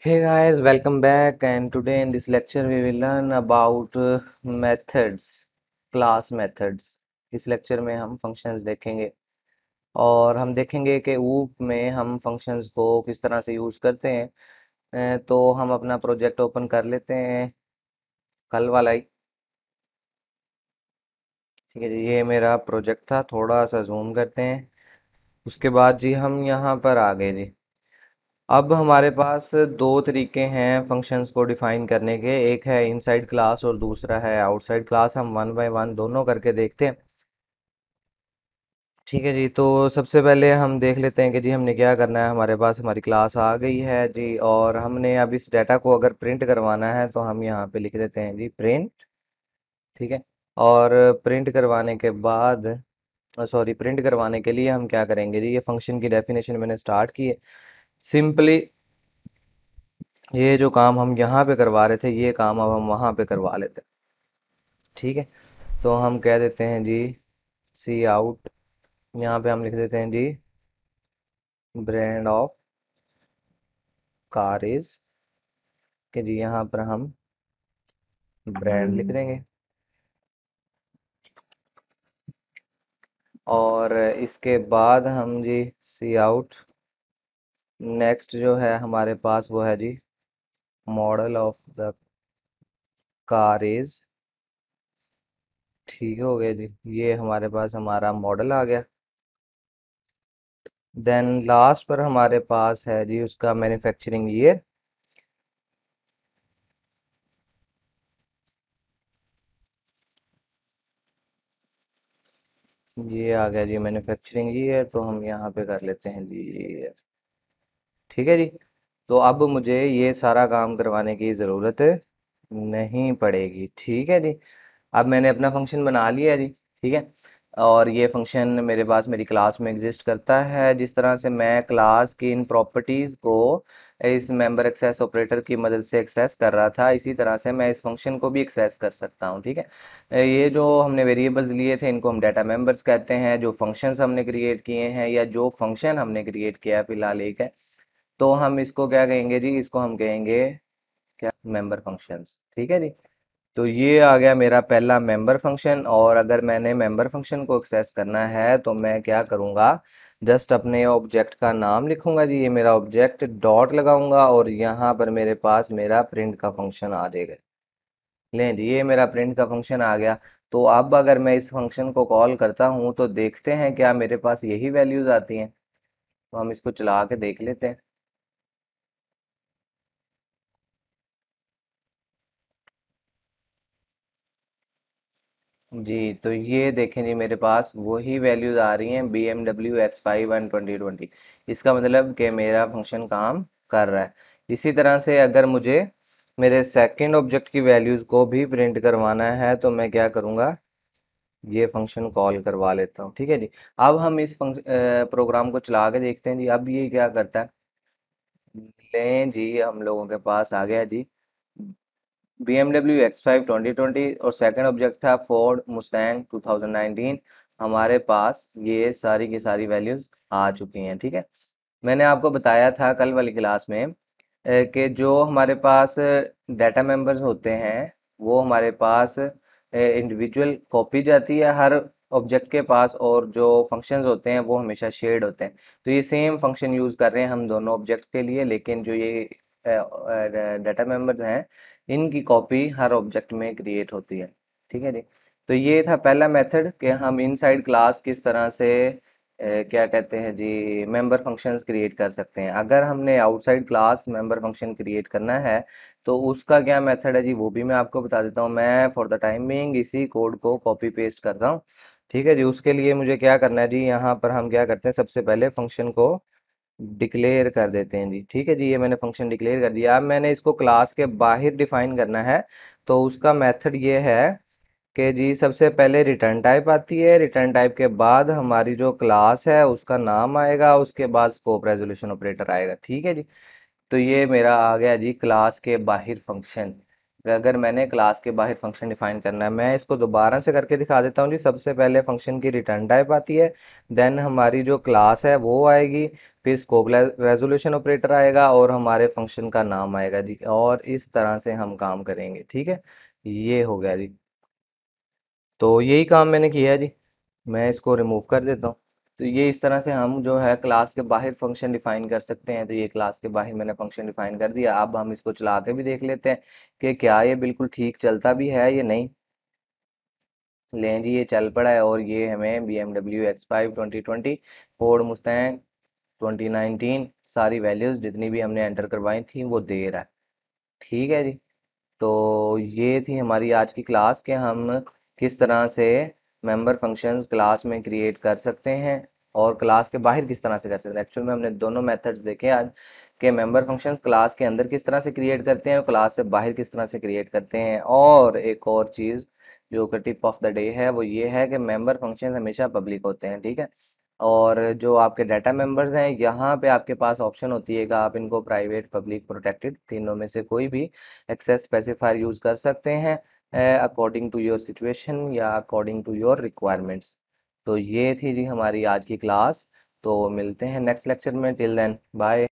Hey guys, welcome back and today in this lecture we will learn about methods, class methods। इस lecture में हम functions देखेंगे और हम देखेंगे कि ऊप में हम फंक्शंस को किस तरह से यूज करते हैं। तो हम अपना प्रोजेक्ट ओपन कर लेते हैं, कल वाला ही। ठीक है जी, ये मेरा प्रोजेक्ट था, थोड़ा सा जूम करते हैं। उसके बाद जी हम यहाँ पर आ गए जी। अब हमारे पास दो तरीके हैं फंक्शंस को डिफाइन करने के, एक है इनसाइड क्लास और दूसरा है आउटसाइड क्लास। हम वन बाय वन दोनों करके देखते हैं। ठीक है जी, तो सबसे पहले हम देख लेते हैं कि जी हमने क्या करना है। हमारे पास हमारी क्लास आ गई है जी और हमने अब इस डाटा को अगर प्रिंट करवाना है तो हम यहाँ पे लिख देते हैं जी प्रिंट। ठीक है। और प्रिंट करवाने के बाद, सॉरी, प्रिंट करवाने के लिए हम क्या करेंगे जी, ये फंक्शन की डेफिनेशन मैंने स्टार्ट की है। सिंपली ये जो काम हम यहाँ पे करवा रहे थे ये काम अब हम वहाँ पे करवा लेते हैं। ठीक है। तो हम कह देते हैं जी सी आउट, यहाँ पे हम लिख देते हैं जी ब्रांड ऑफ कार इज, कि जी यहाँ पर हम ब्रांड लिख देंगे। और इसके बाद हम जी सी आउट, नेक्स्ट जो है हमारे पास वो है जी model of the car is. ठीक हो गया जी, ये हमारे पास हमारा मॉडल आ गया। देन लास्ट पर हमारे पास है जी उसका मैन्युफैक्चरिंग ईयर। ये आ गया जी मैन्युफैक्चरिंग ईयर, तो हम यहाँ पे कर लेते हैं जी ईयर। ठीक है जी। तो अब मुझे ये सारा काम करवाने की ज़रूरत नहीं पड़ेगी। ठीक है जी। अब मैंने अपना फंक्शन बना लिया जी। ठीक है। और ये फंक्शन मेरे पास मेरी क्लास में एग्जिस्ट करता है। जिस तरह से मैं क्लास की इन प्रॉपर्टीज को इस मेंबर एक्सेस ऑपरेटर की मदद से एक्सेस कर रहा था, इसी तरह से मैं इस फंक्शन को भी एक्सेस कर सकता हूँ। ठीक है। ये जो हमने वेरिएबल्स लिए थे इनको हम डाटा मेंबर्स कहते हैं। जो फंक्शंस हमने क्रिएट किए हैं या जो फंक्शन हमने क्रिएट किया है, फिलहाल एक है, तो हम इसको क्या कहेंगे जी, इसको हम कहेंगे क्या, मेंबर फंक्शंस। ठीक है जी। तो ये आ गया मेरा पहला मेंबर फंक्शन। और अगर मैंने मेंबर फंक्शन को एक्सेस करना है तो मैं क्या करूंगा, जस्ट अपने ऑब्जेक्ट का नाम लिखूंगा जी, ये मेरा ऑब्जेक्ट, डॉट लगाऊंगा और यहाँ पर मेरे पास मेरा प्रिंट का फंक्शन आ जाएगा। लें जी, ये मेरा प्रिंट का फंक्शन आ गया। तो अब अगर मैं इस फंक्शन को कॉल करता हूँ तो देखते हैं क्या मेरे पास यही वैल्यूज आती हैं। तो हम इसको चला के देख लेते हैं। जी, तो ये देखें जी, मेरे पास वही वैल्यूज आ रही हैं, बी एम डब्ल्यू एक्स 5 1 20 20। इसका मतलब कि मेरा फंक्शन काम कर रहा है। इसी तरह से अगर मुझे मेरे सेकंड ऑब्जेक्ट की वैल्यूज को भी प्रिंट करवाना है तो मैं क्या करूंगा, ये फंक्शन कॉल करवा लेता हूँ। ठीक है जी। अब हम इस प्रोग्राम को चला के देखते हैं जी, अब ये क्या करता है। लें जी, हम लोगों के पास आ गया जी BMW X5 2020 और सेकंड ऑब्जेक्ट था फोर्ड मुस्टैंग 2019। हमारे पास ये सारी की सारी वैल्यूज आ चुकी हैं। ठीक है। मैंने आपको बताया था कल वाली क्लास में कि जो हमारे पास डाटा मेंबर्स होते हैं वो हमारे पास इंडिविजुअल कॉपी जाती है हर ऑब्जेक्ट के पास, और जो फंक्शंस होते हैं वो हमेशा शेयर्ड होते हैं। तो ये सेम फंक्शन यूज कर रहे हैं हम दोनों ऑब्जेक्ट्स के लिए, लेकिन जो ये डाटा मेंबर्स हैं इनकी कॉपी हर ऑब्जेक्ट में क्रिएट होती है। ठीक है जी। तो ये था पहला मेथड कि हम इनसाइड क्लास किस तरह से क्या कहते हैं जी, मेंबर फंक्शंस क्रिएट कर सकते हैं। अगर हमने outside class member function create करना है तो उसका क्या मेथड है जी, वो भी मैं आपको बता देता हूँ। मैं फॉर द टाइम बीइंग इसी कोड को कॉपी पेस्ट करता हूँ। ठीक है जी। उसके लिए मुझे क्या करना है जी, यहाँ पर हम क्या करते हैं, सबसे पहले फंक्शन को डिक्लेयर कर देते हैं जी। ठीक है जी, ये मैंने फंक्शन डिक्लेयर कर दिया। अब मैंने इसको क्लास के बाहर डिफाइन करना है, तो उसका मेथड ये है कि जी सबसे पहले रिटर्न टाइप आती है, रिटर्न टाइप के बाद हमारी जो क्लास है उसका नाम आएगा, उसके बाद स्कोप रेजोल्यूशन ऑपरेटर आएगा। ठीक है जी। तो ये मेरा आ गया जी क्लास के बाहर फंक्शन। अगर मैंने क्लास के बाहर फंक्शन डिफाइन करना है, मैं इसको दोबारा से करके दिखा देता हूँ जी। सबसे पहले फंक्शन की रिटर्न टाइप आती है, देन हमारी जो क्लास है वो आएगी, फिर स्कोप रेजोल्यूशन ऑपरेटर आएगा और हमारे फंक्शन का नाम आएगा जी। और इस तरह से हम काम करेंगे, ठीक है। ये हो गया जी। तो यही काम मैंने किया है जी। मैं इसको रिमूव कर देता हूँ। तो ये इस तरह से हम जो है क्लास के बाहर फंक्शन डिफाइन कर सकते हैं। तो ये क्लास के बाहर मैंने फंक्शन डिफाइन कर दिया। अब हम इसको चला के भी देख लेते हैं कि क्या ये बिल्कुल ठीक चलता भी है या नहीं। लें जी, ये चल पड़ा है और ये हमें BMW X5 2020, फोर्ड मुस्टैंग 2019 सारी वैल्यूज जितनी भी हमने एंटर करवाई थी वो दे रहा है। ठीक है जी। तो ये थी हमारी आज की क्लास के हम किस तरह से मेंबर फंक्शंस क्लास में क्रिएट कर सकते हैं और क्लास के बाहर किस तरह से कर सकते हैं। एक्चुअल में हमने दोनों मेथड्स देखे आज, कि मेंबर फंक्शंस क्लास के अंदर किस तरह से क्रिएट करते हैं और क्लास से बाहर किस तरह से क्रिएट करते हैं। और एक और चीज़ जो कि टिप ऑफ द डे है वो ये है कि मेंबर फंक्शन हमेशा पब्लिक होते हैं, ठीक है। और जो आपके डाटा मेंबर्स हैं, यहाँ पे आपके पास ऑप्शन होती है कि आप इनको प्राइवेट, पब्लिक, प्रोटेक्टेड तीनों में से कोई भी एक्सेस स्पेसिफायर यूज कर सकते हैं, अकॉर्डिंग टू योर सिचुएशन या अकॉर्डिंग टू योर रिक्वायरमेंट्स। तो ये थी जी हमारी आज की क्लास। तो मिलते हैं नेक्स्ट लेक्चर में। Till then bye.